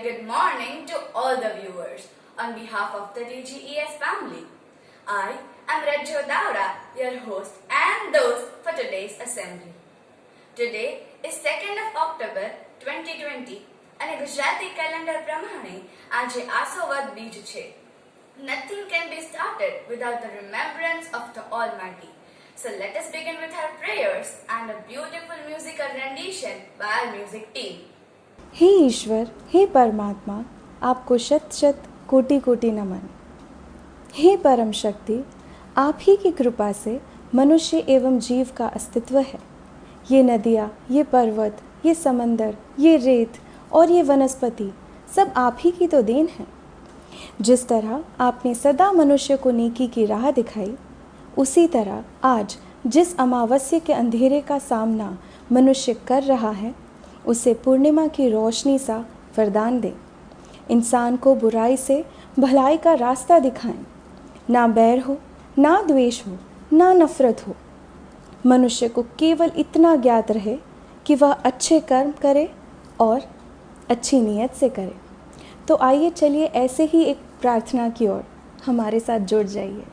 good morning to all the viewers on behalf of the DGES family. I am Rajjo Daura, your host and host for today's assembly. Today is 2nd of October 2020 અને Gujarati calendar પ્રમાણે આજે આસોવદ બીજ છે. Nothing can be started without the remembrance of the Almighty. So let us begin with our prayers and a beautiful musical rendition by our music team. हे ईश्वर, हे परमात्मा, आपको शत शत कोटि कोटि नमन. हे परम शक्ति, आप ही की कृपा से मनुष्य एवं जीव का अस्तित्व है. ये नदियाँ, ये पर्वत, ये समंदर, ये रेत और ये वनस्पति सब आप ही की तो देन है. जिस तरह आपने सदा मनुष्य को नेकी की राह दिखाई, उसी तरह आज जिस अमावस्या के अंधेरे का सामना मनुष्य कर रहा है, उसे पूर्णिमा की रोशनी सा वरदान दें. इंसान को बुराई से भलाई का रास्ता दिखाएं. ना बैर हो, ना द्वेष हो, ना नफरत हो. मनुष्य को केवल इतना ज्ञात रहे कि वह अच्छे कर्म करे और अच्छी नीयत से करे. तो आइए चलिए ऐसे ही एक प्रार्थना की ओर हमारे साथ जुड़ जाइए.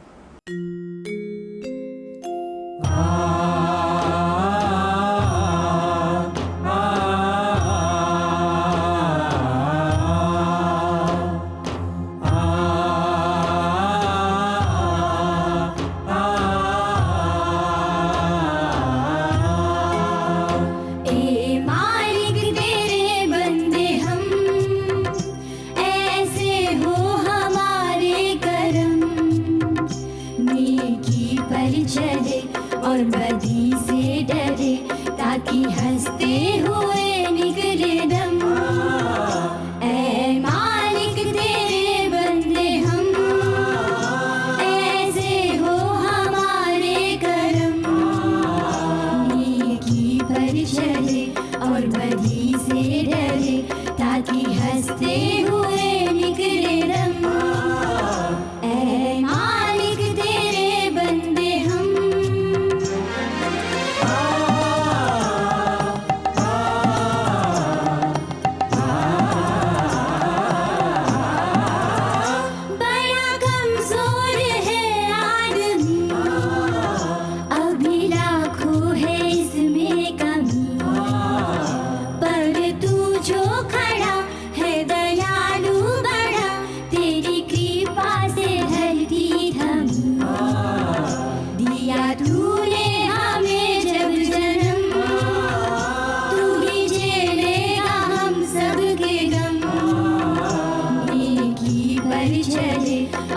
चले और बदी से डरे, ताकि हंसते हुए निकले दम. ऐ मालिक तेरे बंदे हम, ऐसे हो हमारे करम. नेकी पर चले और बदी से डरे, ताकि हंसते हुए निकले दम.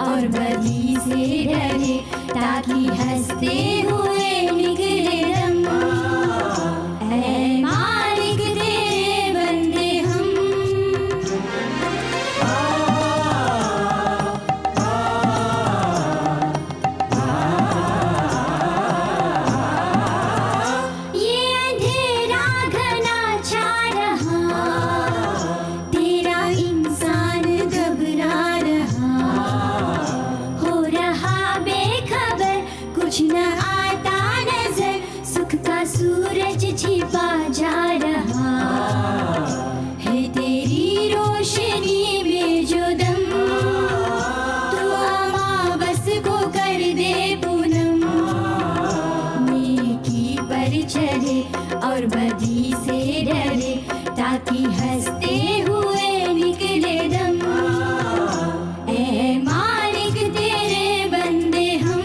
और बदी से डरे, ताकि हंसते हुए निकले दम. ऐ मालिक तेरे बंदे हम. ये अंधेरा घना छा रहा, तेरा इंसान घबरा रहा. कुछ न आता नजर, सुख का सूरज छिपा जा रहा है. तेरी रोशनी में जो दम, तू अमावस को कर दे पूनम. नेकी पर चले और बदी से डरे, ताकि हंसते हुए निकले दम. ऐ मालिक तेरे बंदे हम.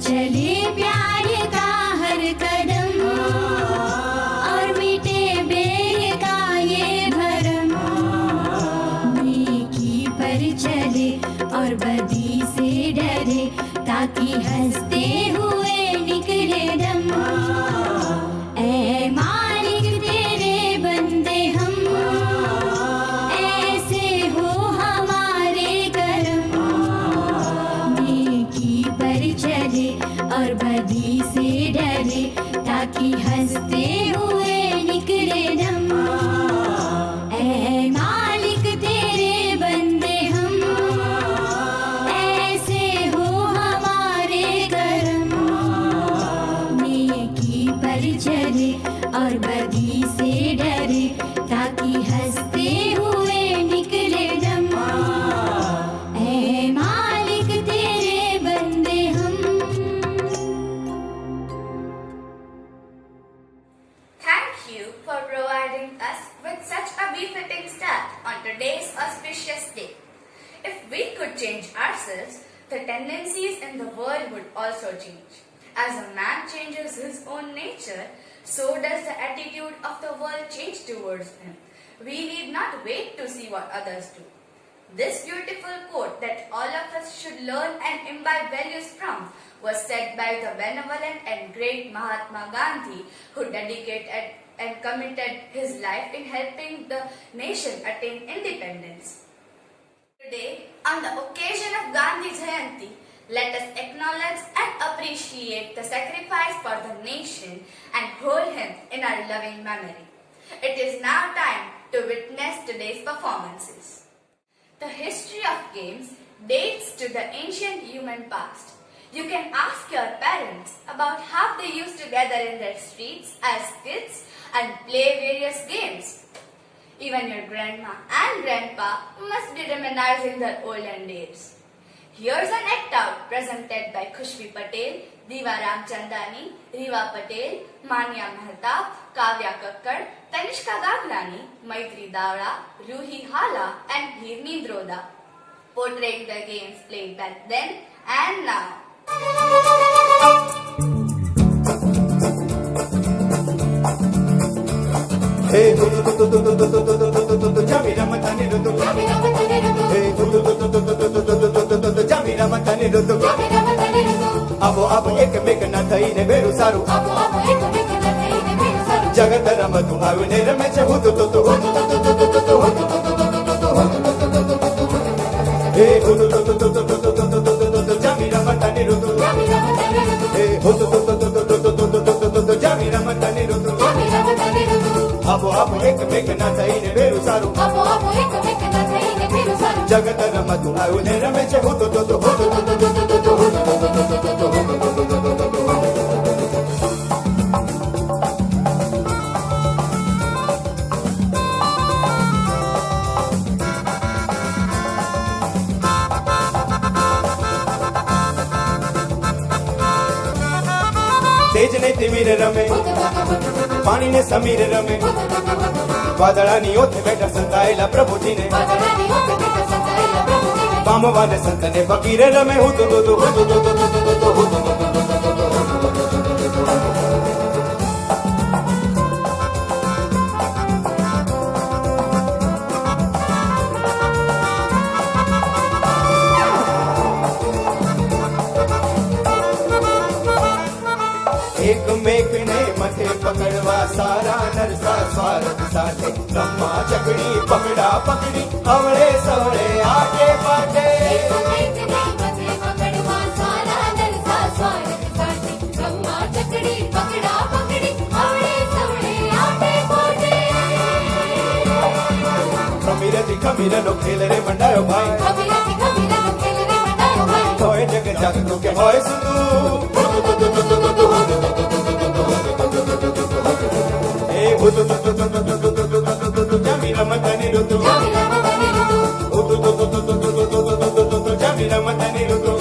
चले प्यार का हर कदम, और मिटे बेर का ये भरम. नेकी पर चले और बदी से डरे, ताकि हंसते हुए निकले दम. ऐ मालिक तेरे बंदे हम, ऐसे हो could change ourselves, the tendencies in the world would also change. As a man changes his own nature, so does the attitude of the world change towards him. We need not wait to see what others do. This beautiful quote that all of us should learn and imbibe values from was said by the benevolent and great Mahatma Gandhi, who dedicated and committed his life in helping the nation attain independence. Today, on the occasion of Gandhi Jayanti, let us acknowledge and appreciate the sacrifice for the nation and hold him in our loving memory. It is now time to witness today's performances. The history of games dates to the ancient human past. You can ask your parents about how they used to gather in their streets as kids and play various games. Even your grandma and grandpa must be reminiscing their olden days. Here's an act out presented by Khushbi Patel, Diva Ramchandani, Riva Patel, Manya Mehta, Kavya Kakkar, Tanishka Gaglani, Maitri Davda, Ruhi Hala and Hirmi Droda, portraying the games played back then and now. Hey, Jamira Matani Rudu. Hey, Jamira Matani Rudu. Abo ek mek na thai ne beru saru. Jagat ramatu avne rame hudu to. Hey, Jamira Matani Rudu. Hey, Jamira Matani Rudu. Abo ek mek na thai ne beru saru. Jagat ramatu avne rame hudu to. तेज ने तिमिर रमे पानी ने समीर रमे वादळानी ओथे बैठा संतायला प्रभुजी ने पामवा ने संत ने फकीर रमे एक मेघ ने मथे पकड़वा सारा नरसा स्वार्थ साथे ब्रह्मा चकड़ी पकड़ा पकड़ी अवड़े सवड़े आगे पाटे खमीर नो खेल रे मंडायो भाई होए जग जग तो के होए सुदू Jamira Matani Rudu. Jamira Matani Rudu.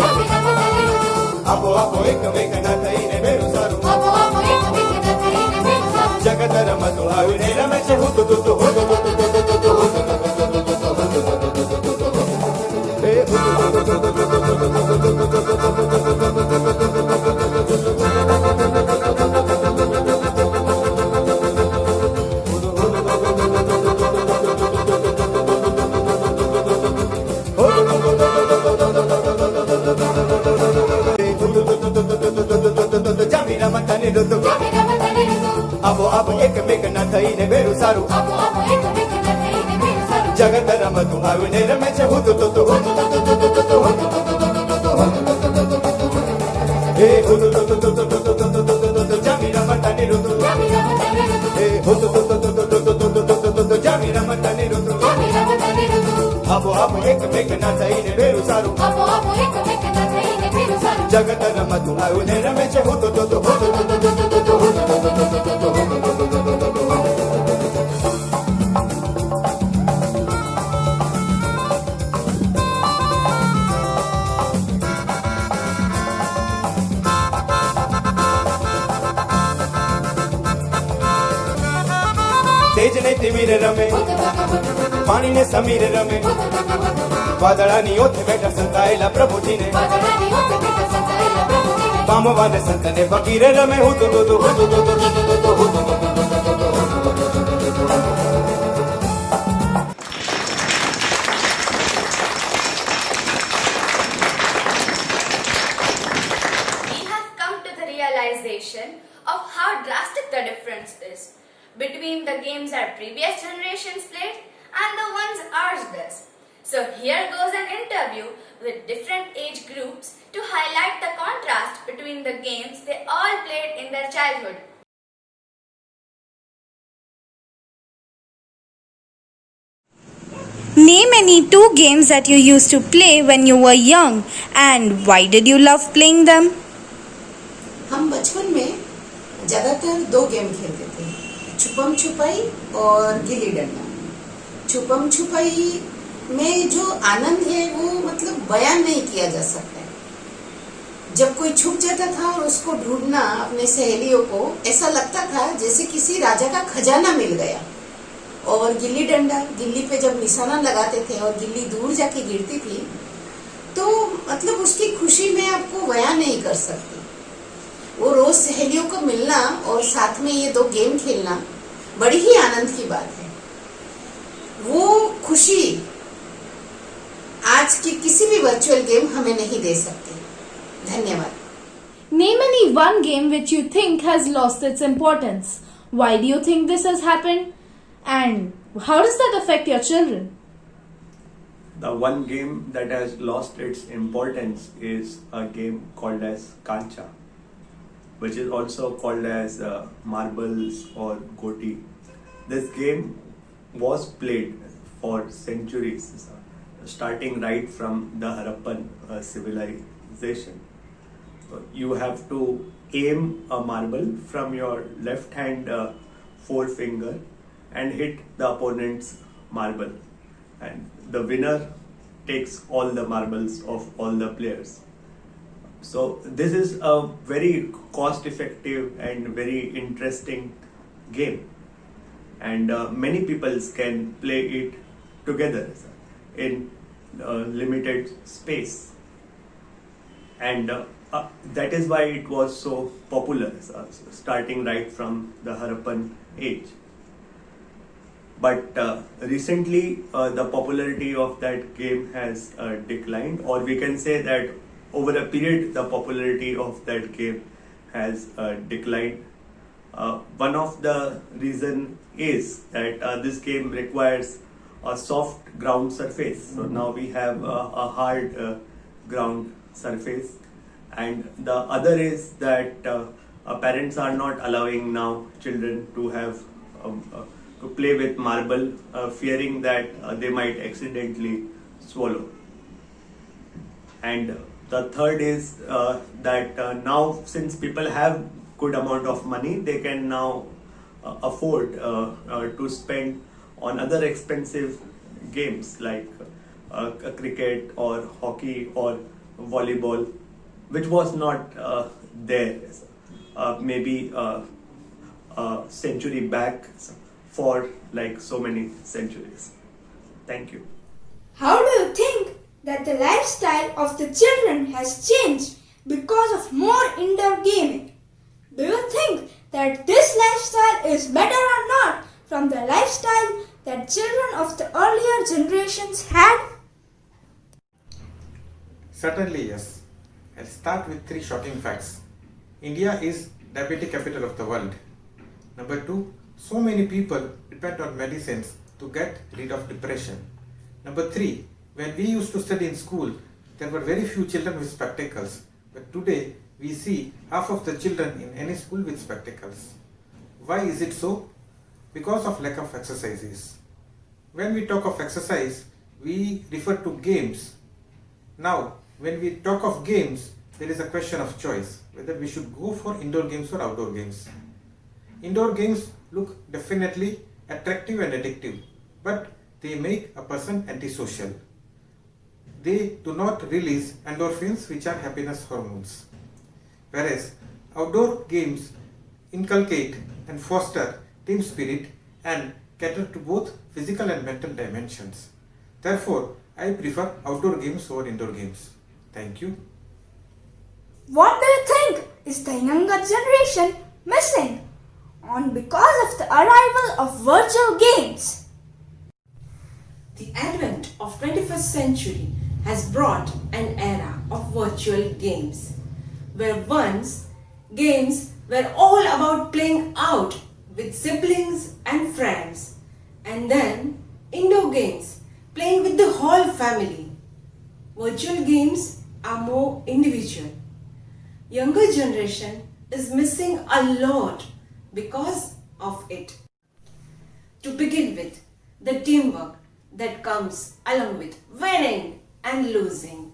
Abo ek mek na thai ne beru saru. Jagat ramatu avne rame hudu. Abo ek mek na thai ne beru saru. Jagat ramatu avne rame hudu. Hey, Jamira Matani Rudu. Hey, Jamira Matani Rudu. Abo ek mek na thai ne beru saru. Jagat ramatu avne rame hudu. तेज ने तिमिर रमे पानी ने समीर रमे વાદળાની ઓથે બેઠા સંતાયેલા પ્રભુજીને બામવાને સંતને ફકીરે રમે હું તો We have come to the realization of how drastic the difference is between the games our previous generations played and the ones ours does. So here goes an interview with different age groups to highlight the contrast between the games they all played in their childhood. Name any two games that you used to play when you were young and why did you love playing them? हम बचपन में ज़्यादातर दो game खेलते थे, छुपम छुपाई और गिल्ली डंडा। छुपम छुपाई में जो आनंद है वो मतलब बयान नहीं किया जा सकता है। जब कोई छुप जाता था और उसको ढूंढना अपने सहेलियों को, ऐसा लगता था जैसे किसी राजा का खजाना मिल गया। और गिल्ली डंडा, गिल्ली पे जब निशाना लगाते थे और गिल्ली दूर जाके गिरती थी तो मतलब उसकी खुशी मैं आपको बयान नहीं कर सकती। वो रोज सहेलियों को मिलना और साथ में ये दो गेम खेलना बड़ी ही आनंद की बात है। वो खुशी आज की किसी भी वर्चुअल गेम हमें नहीं दे सकती। धन्यवाद। Name any one game which you think has lost its importance. Why do you think this has happened? And how does that affect your children? The one game that has lost its importance is a game called as Kancha, which is also called as marbles or goti. This game was played for centuries, starting right from the Harappan civilization. You have to aim a marble from your left hand forefinger and hit the opponent's marble, and the winner takes all the marbles of all the players. So this is a very cost effective and very interesting game, and many people can play it together in limited space, and that is why it was so popular starting right from the Harappan age. But recently the popularity of that game has declined, or we can say that over a period the popularity of that game has declined. One of the reason is that this game requires a soft ground surface. So now we have a hard ground surface, and the other is that parents are not allowing now children to have to play with marble, fearing that they might accidentally swallow. And the third is that now, since people have good amount of money, they can now afford to spend on other expensive games like cricket or hockey or volleyball, which was not there maybe a century back, for like so many centuries. Thank you. How do you think that the lifestyle of the children has changed because of more indoor gaming? Do you think that this lifestyle is better or not from the lifestyle that children of the earlier generations had? Certainly yes. I'll start with 3 shocking facts. India is diabetic capital of the world. Number 2, so many people depend on medicines to get rid of depression. Number 3, when we used to study in school, there were very few children with spectacles. But today, we see half of the children in any school with spectacles. Why is it so? Because of lack of exercises. When we talk of exercise, we refer to games. Now, when we talk of games, there is a question of choice, whether we should go for indoor games or outdoor games. Indoor games look definitely attractive and addictive, but they make a person antisocial. They do not release endorphins, which are happiness hormones. Whereas outdoor games inculcate and foster team spirit and cater to both physical and mental dimensions. Therefore, I prefer outdoor games over indoor games. Thank you. What do you think is the younger generation missing on because of the arrival of virtual games? The advent of 21st century has brought an era of virtual games, where once games were all about playing out with siblings and friends, and then indoor games, playing with the whole family. Virtual games are more individual. Younger generation is missing a lot because of it. To begin with, the teamwork that comes along with winning and losing,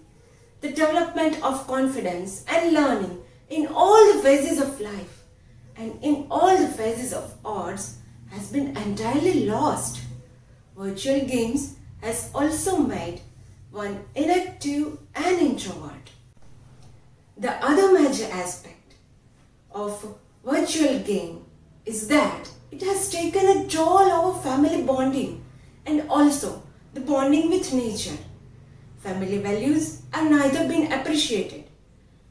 the development of confidence and learning in all the phases of life and in all the phases of arts has been entirely lost. Virtual games has also made one inactive and introvert. The other major aspect of virtual game is that it has taken a toll over family bonding and also the bonding with nature. Family values are neither been appreciated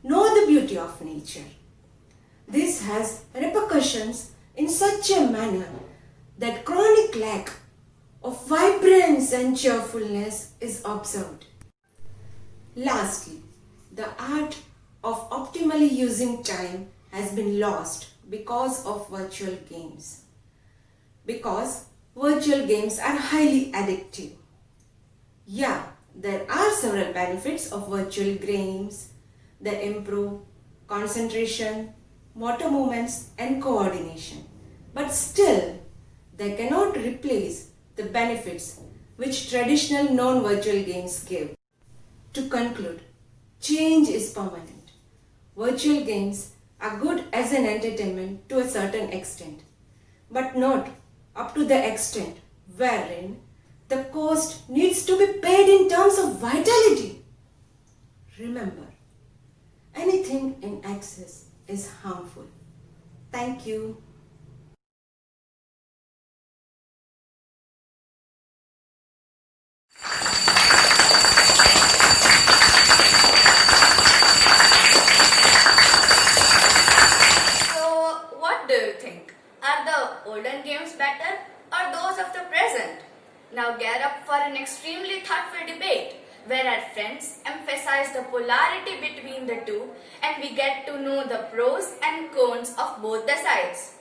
nor the beauty of nature. This has repercussions in such a manner that chronic lack of vibrance and cheerfulness is observed. Lastly, the art of optimally using time has been lost because of virtual games. Because virtual games are highly addictive. Yeah, there are several benefits of virtual games. They improve concentration, motor movements and coordination. But still, they cannot replace the benefits which traditional non-virtual games give. To conclude, change is permanent. Virtual games are good as an entertainment to a certain extent, but not up to the extent wherein the cost needs to be paid in terms of vitality. Remember, anything in excess is harmful. Thank you. So, what do you think? Are the olden games better or those of the present? Now get up for an extremely thoughtful debate where our friends emphasize the polarity between the two and we get to know the pros and cons of both the sides.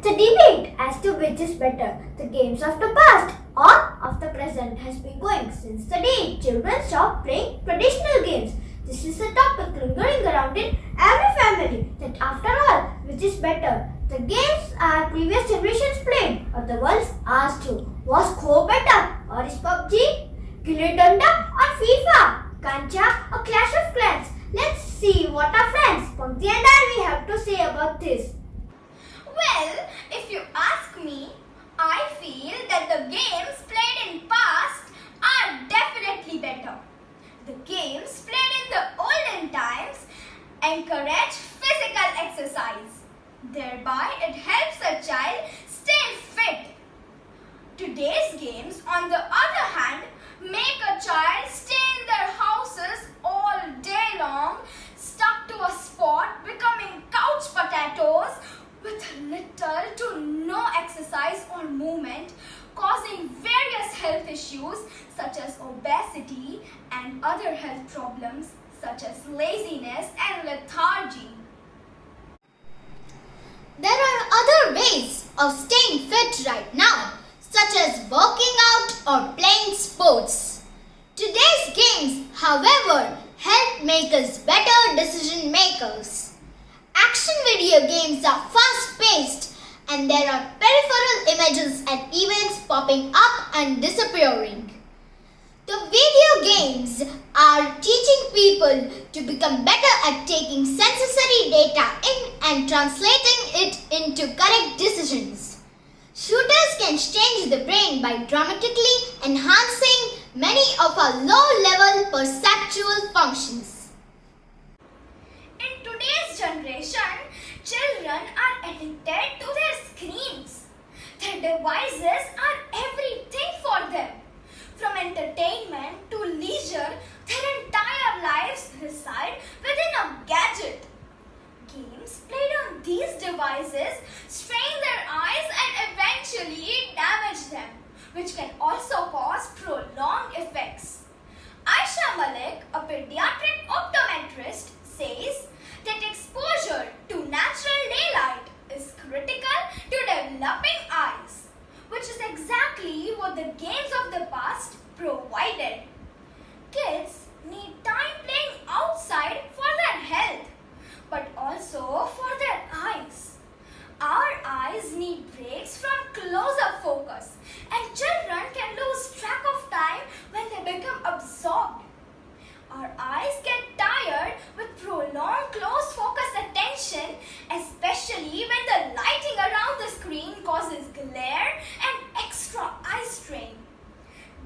The debate as to which is better, the games of the past or of the present, has been going since the day children stopped playing traditional games. This is a topic lingering around in every family, that after all, which is better, the games our previous generations played or the ones ours too? Was Kho better or is PUBG, Gilli Danda or FIFA, Kancha or Clash of Clans? Let's see what our friends Pankti and I have to say about this. Well, if you ask me, I feel that the games played in past are definitely better. The games played in the olden times encourage physical exercise. Thereby, it helps a child stay fit. Today's games, on the other hand, make a child stay in their houses all day long, stuck to a spot, becoming couch potatoes, with little to no exercise or movement, causing various health issues such as obesity and other health problems such as laziness and lethargy. There are other ways of staying fit right now, such as working out or playing sports. Today's games, however, help make us better decision makers. Action video games are fast-paced and there are peripheral images and events popping up and disappearing. The video games are teaching people to become better at taking necessary data in and translating it into correct decisions. Shooters can change the brain by dramatically enhancing many of our low-level perceptual functions. addicted to their screens. Their devices are everything for them. From entertainment to leisure, their entire lives reside within a gadget. Games played on these devices strain their eyes and eventually damage them, which can also cause prolonged effects. Aisha Malik, a pediatric optometrist, says that exposure to natural daylight is critical to developing eyes, which is exactly what the games of the past provided. Kids need time playing outside for their health, but also for their eyes. Our eyes need breaks from close-up focus, and children can lose track of time when they become absorbed. Our eyes get tired with prolonged close focus attention, especially when the lighting around the screen causes glare and extra eye strain.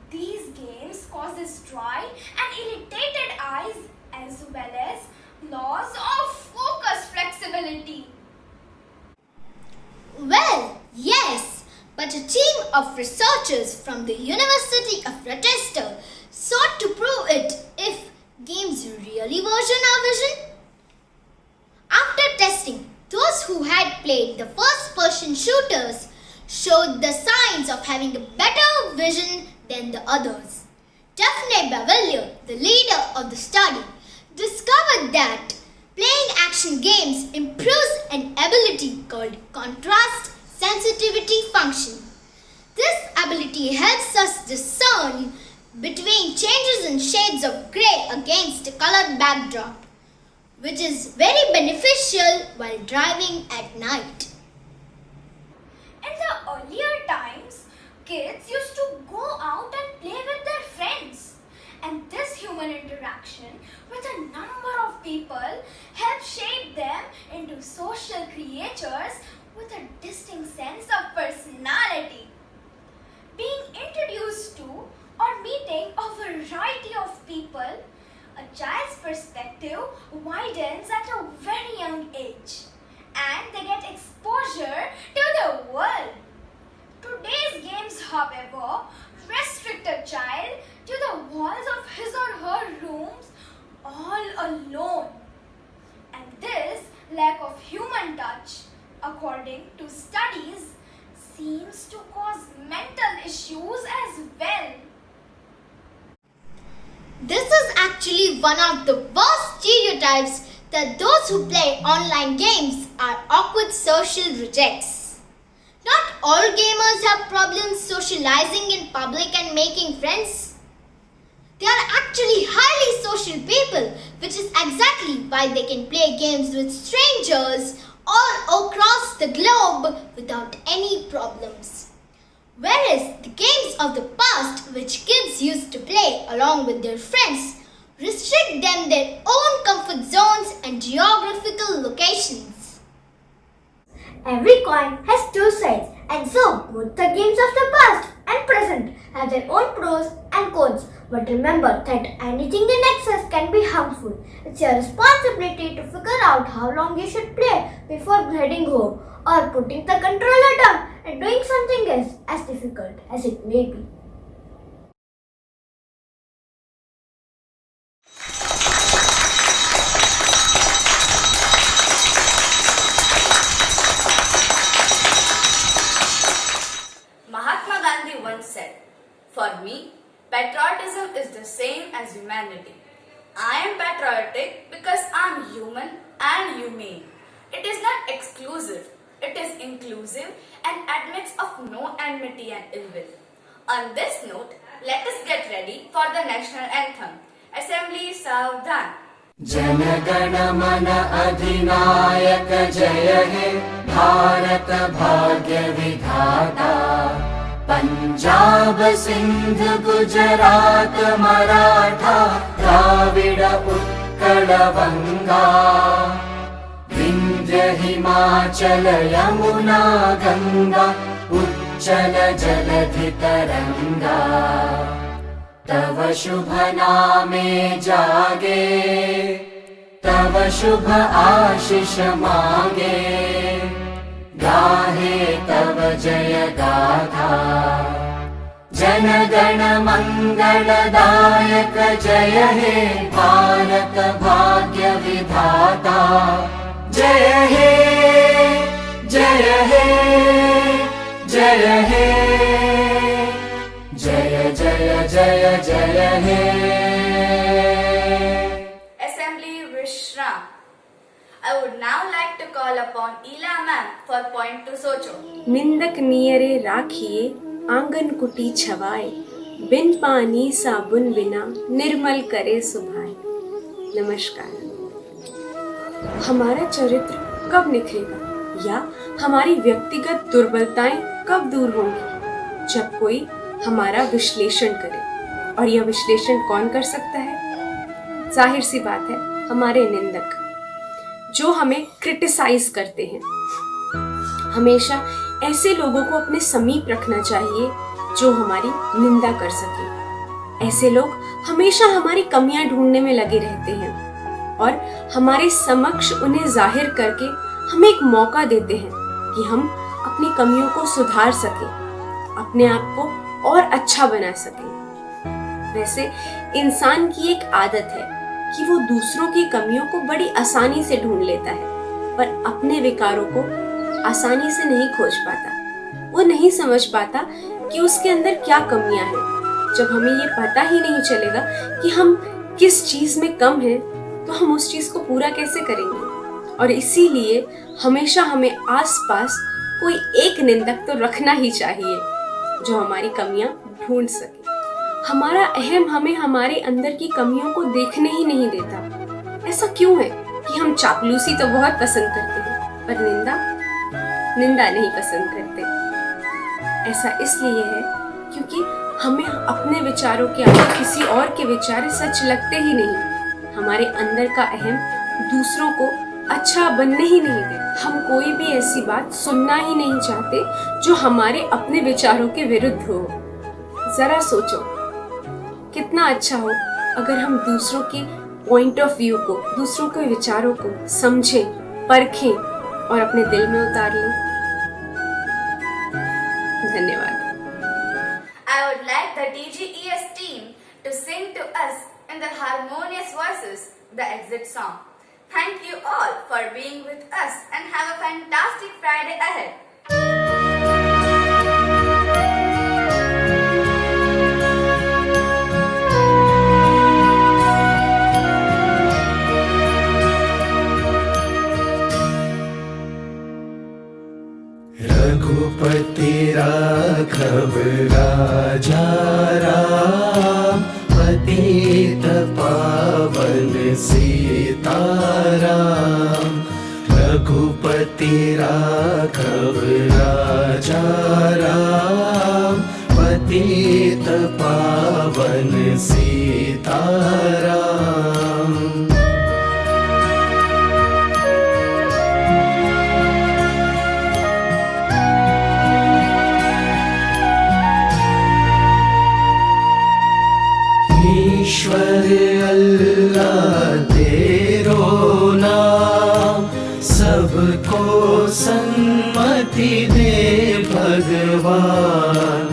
These games causes dry and irritated eyes as well as loss of focus flexibility. Well, yes, but a team of researchers from the University of Rochester sought to prove it if games really worsen our vision. After testing, those who had played the first-person shooters showed the signs of having a better vision than the others. Daphne Bavelier, the leader of the study, discovered that playing action games improves an ability called contrast sensitivity function. This ability helps us discern between changes in shades of grey against a colored backdrop, which is very beneficial while driving at night. In the earlier times, kids used to go out and play with their friends. And this human interaction with a number of people helped shape them into social creatures with a distinct sense of personality. Being introduced to or meeting a variety of people, a child's perspective widens at a very young age, and they get exposure to the world. Today's games, however, restrict a child to the walls of his or her rooms all alone. And this lack of human touch, according to studies, seems to cause mental issues as well. This is actually one of the worst stereotypes, that those who play online games are awkward social rejects. Not all gamers have problems socializing in public and making friends. They are actually highly social people, which is exactly why they can play games with strangers all across the globe without any problems. Whereas the games of the past, which kids used to play along with their friends, restrict them their own comfort zones and geographical locations. Every coin has two sides, and so both the games of the past and present have their own pros and cons. But remember that anything in excess can be harmful. It's your responsibility to figure out how long you should play before heading home, or putting the controller down and doing something else, as difficult as it may be. Mahatma Gandhi once said, "For me, patriotism is the same as humanity. I am patriotic because I am human and humane. It is not exclusive, it is inclusive and admits of no enmity and ill will." On this note, let us get ready for the national anthem. Assembly Savdhan. जनगण मन अधिनायक जय हे भारत भाग्य विधाता पंजाब सिंध गुजरात मराठा द्राविड उत्कल बंगा विंध्य हिमाचल यमुना गंगा उच्चल जलधि तरंगा तव शुभ नामे जागे तव शुभ आशीष मांगे गाहे तव जय गाथा। जन गण मंगलदायक जय हे भारत भाग्य विधाता। जय हे जय हे जय हे जय जय जय जय हे। Assembly Vishram. I would now like to call upon Ela ma'am for point to socho. निंदक नियरे राखिए आंगन कुटी छवाए। बिन पानी साबुन बिना निर्मल करे सुभाए। नमस्कार। हमारा चरित्र कब निखरेगा या हमारी व्यक्तिगत दुर्बलताएं कब दूर होंगी? जब कोई हमारा विश्लेषण करे। और यह विश्लेषण कौन कर सकता है? जाहिर सी बात है, हमारे निंदक, जो हमें क्रिटिसाइज करते हैं। हमेशा ऐसे लोगों को अपने समीप रखना चाहिए जो हमारी निंदा कर सके। ऐसे लोग हमेशा हमारी कमियां ढूंढने में लगे रहते हैं और हमारे समक्ष उन्हें जाहिर करके हमें एक मौका देते हैं कि हम अपनी कमियों को सुधार सकें, अपने आप को और अच्छा बना सकें। वैसे इंसान की एक आदत है कि वो दूसरों की कमियों को बड़ी आसानी से ढूंढ लेता है, पर अपने विकारों को आसानी से नहीं खोज पाता। वो नहीं समझ पाता कि उसके अंदर क्या कमियां हैं। जब हमें ये पता ही नहीं चलेगा कि हम किस चीज में कम हैं, तो हम उस चीज को पूरा कैसे करेंगे? और इसीलिए हमेशा हमें आसपास कोई एक निंदक तो रखना ही चाहिए जो हमारी कमियां ढूंढ सके। हमारा अहम हमें हमारे अंदर की कमियों को देखने ही नहीं देता। ऐसा क्यों है कि हम चापलूसी तो बहुत पसंद करते हैं, पर निंदा नहीं पसंद करते? ऐसा इसलिए है क्योंकि हमें अपने विचारों के आगे किसी और के विचार सच लगते ही नहीं। हमारे अंदर का अहम दूसरों को अच्छा बनने ही नहीं देता। हम कोई भी ऐसी बात सुनना ही नहीं चाहते जो हमारे अपने विचारों के विरुद्ध हो। जरा सोचो, कितना अच्छा हो अगर हम दूसरों के पॉइंट ऑफ व्यू को, दूसरों के विचारों को समझें, परखें और अपने दिल में उतार लें। धन्यवाद। I would like the DGES team to sing to us in the harmonious voices the exit song. Thank you all for being with us and have a fantastic Friday ahead. Raghupati Raghav राजा राम, पतित पावन सीताराम। रघुपति राघव राजा राम, पतित पावन सीताराम। ईश्वर अल्लाह तेरो नाम, सबको सन्मति दे भगवान।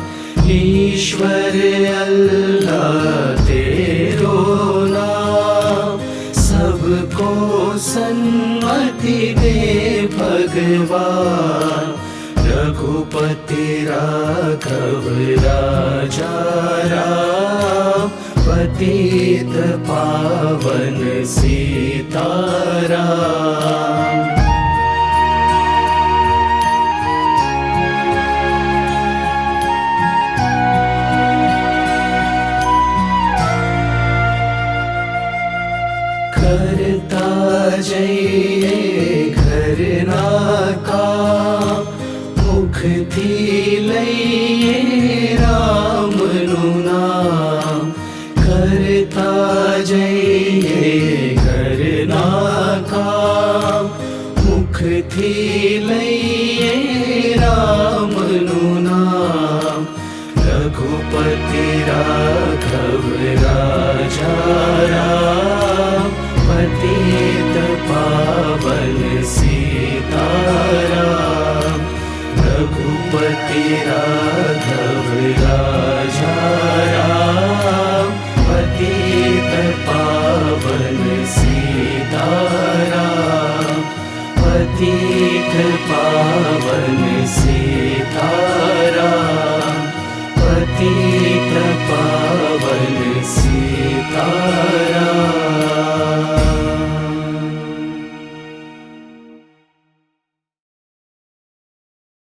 ईश्वर अल्लाह तेरो नाम, सबको सन्मति दे भगवान। रघुपति राघव राजा राम, पतित पावन सीताराम। करता जइए घर ना काम, मुख थी लइए राम नु नाम। करता जइए घर ना काम, मुख थी लइए राम नु नाम। रघुपति राघव राजा राम, पतित पावन सीताराम। श्री राघव राजा राम, पतित पावन सीताराम, पतित पावन सीताराम।